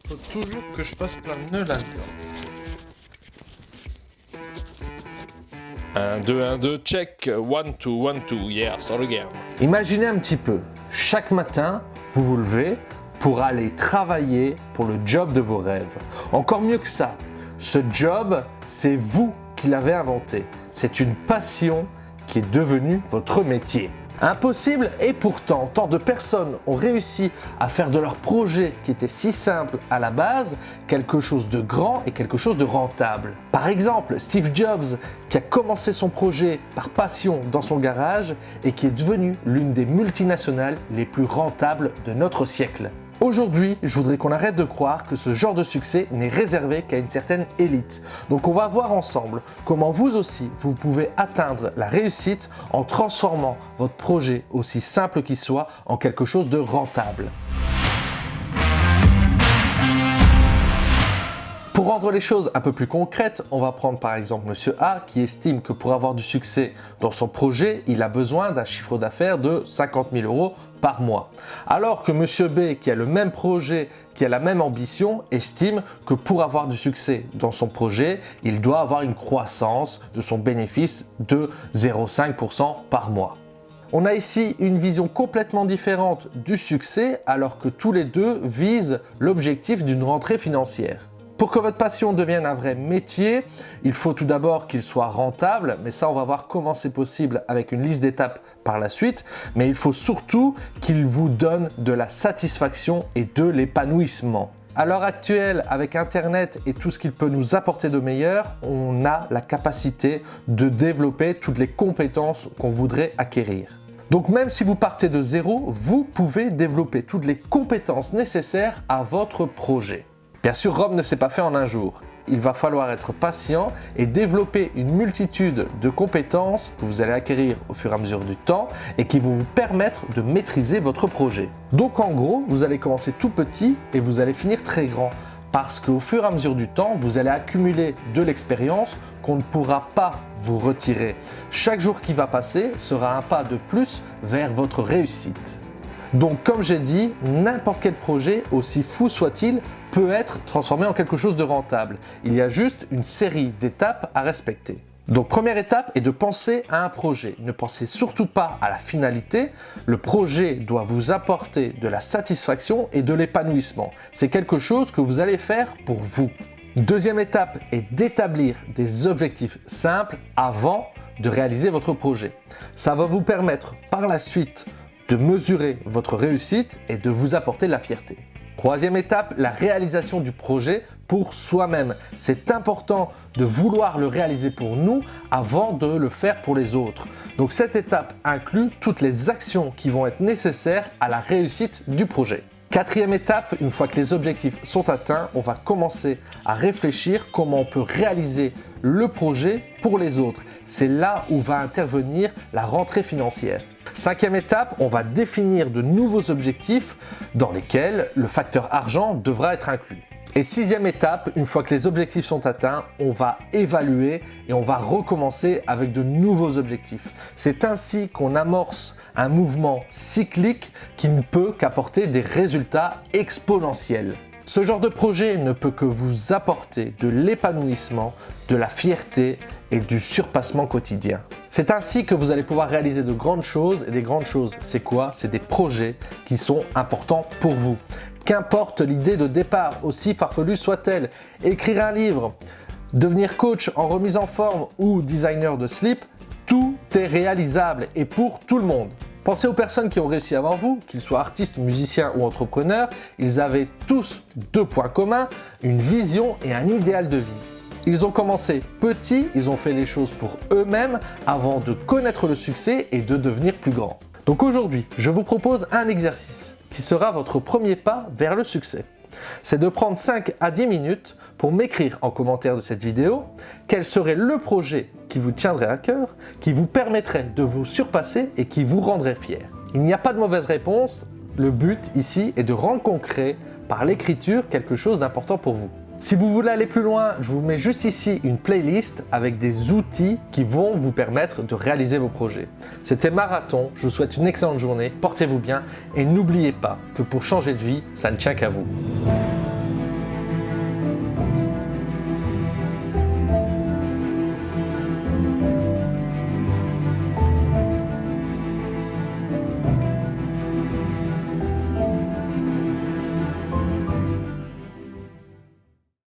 Faut toujours que je fasse plein de nœuds là-dedans. 1, 2, 1, 2, check. 1, 2, 1, 2, yes, all again. Imaginez un petit peu, chaque matin, vous vous levez pour aller travailler pour le job de vos rêves. Encore mieux que ça, ce job, c'est vous qui l'avez inventé. C'est une passion qui est devenue votre métier. Impossible et pourtant, tant de personnes ont réussi à faire de leur projet qui était si simple à la base, quelque chose de grand et quelque chose de rentable. Par exemple, Steve Jobs qui a commencé son projet par passion dans son garage et qui est devenu l'une des multinationales les plus rentables de notre siècle. Aujourd'hui, je voudrais qu'on arrête de croire que ce genre de succès n'est réservé qu'à une certaine élite. Donc on va voir ensemble comment vous aussi, vous pouvez atteindre la réussite en transformant votre projet, aussi simple qu'il soit, en quelque chose de rentable. Pour rendre les choses un peu plus concrètes, on va prendre par exemple Monsieur A qui estime que pour avoir du succès dans son projet, il a besoin d'un chiffre d'affaires de 50 000 € par mois. Alors que Monsieur B qui a le même projet, qui a la même ambition, estime que pour avoir du succès dans son projet, il doit avoir une croissance de son bénéfice de 0,5% par mois. On a ici une vision complètement différente du succès alors que tous les deux visent l'objectif d'une rentrée financière. Pour que votre passion devienne un vrai métier, il faut tout d'abord qu'il soit rentable, mais ça on va voir comment c'est possible avec une liste d'étapes par la suite, mais il faut surtout qu'il vous donne de la satisfaction et de l'épanouissement. À l'heure actuelle, avec Internet et tout ce qu'il peut nous apporter de meilleur, on a la capacité de développer toutes les compétences qu'on voudrait acquérir. Donc même si vous partez de zéro, vous pouvez développer toutes les compétences nécessaires à votre projet. Bien sûr, Rome ne s'est pas fait en un jour. Il va falloir être patient et développer une multitude de compétences que vous allez acquérir au fur et à mesure du temps et qui vont vous permettre de maîtriser votre projet. Donc en gros, vous allez commencer tout petit et vous allez finir très grand parce qu'au fur et à mesure du temps, vous allez accumuler de l'expérience qu'on ne pourra pas vous retirer. Chaque jour qui va passer sera un pas de plus vers votre réussite. Donc comme j'ai dit, n'importe quel projet, aussi fou soit-il, peut être transformé en quelque chose de rentable. Il y a juste une série d'étapes à respecter. Donc première étape est de penser à un projet. Ne pensez surtout pas à la finalité. Le projet doit vous apporter de la satisfaction et de l'épanouissement. C'est quelque chose que vous allez faire pour vous. Deuxième étape est d'établir des objectifs simples avant de réaliser votre projet. Ça va vous permettre par la suite de mesurer votre réussite et de vous apporter de la fierté. Troisième étape, la réalisation du projet pour soi-même. C'est important de vouloir le réaliser pour nous avant de le faire pour les autres. Donc cette étape inclut toutes les actions qui vont être nécessaires à la réussite du projet. Quatrième étape, une fois que les objectifs sont atteints, on va commencer à réfléchir comment on peut réaliser le projet pour les autres. C'est là où va intervenir la rentrée financière. Cinquième étape, on va définir de nouveaux objectifs dans lesquels le facteur argent devra être inclus. Et sixième étape, une fois que les objectifs sont atteints, on va évaluer et on va recommencer avec de nouveaux objectifs. C'est ainsi qu'on amorce un mouvement cyclique qui ne peut qu'apporter des résultats exponentiels. Ce genre de projet ne peut que vous apporter de l'épanouissement, de la fierté et du surpassement quotidien. C'est ainsi que vous allez pouvoir réaliser de grandes choses. Et des grandes choses, c'est quoi? C'est des projets qui sont importants pour vous. Qu'importe l'idée de départ, aussi farfelue soit-elle, écrire un livre, devenir coach en remise en forme ou designer de slip, tout est réalisable et pour tout le monde. Pensez aux personnes qui ont réussi avant vous, qu'ils soient artistes, musiciens ou entrepreneurs, ils avaient tous deux points communs, une vision et un idéal de vie. Ils ont commencé petits, ils ont fait les choses pour eux-mêmes avant de connaître le succès et de devenir plus grands. Donc aujourd'hui, je vous propose un exercice qui sera votre premier pas vers le succès. C'est de prendre 5 à 10 minutes pour m'écrire en commentaire de cette vidéo quel serait le projet qui vous tiendrait à cœur, qui vous permettrait de vous surpasser et qui vous rendrait fier. Il n'y a pas de mauvaise réponse, le but ici est de rendre concret par l'écriture quelque chose d'important pour vous. Si vous voulez aller plus loin, je vous mets juste ici une playlist avec des outils qui vont vous permettre de réaliser vos projets. C'était Marathon, je vous souhaite une excellente journée, portez-vous bien et n'oubliez pas que pour changer de vie, ça ne tient qu'à vous.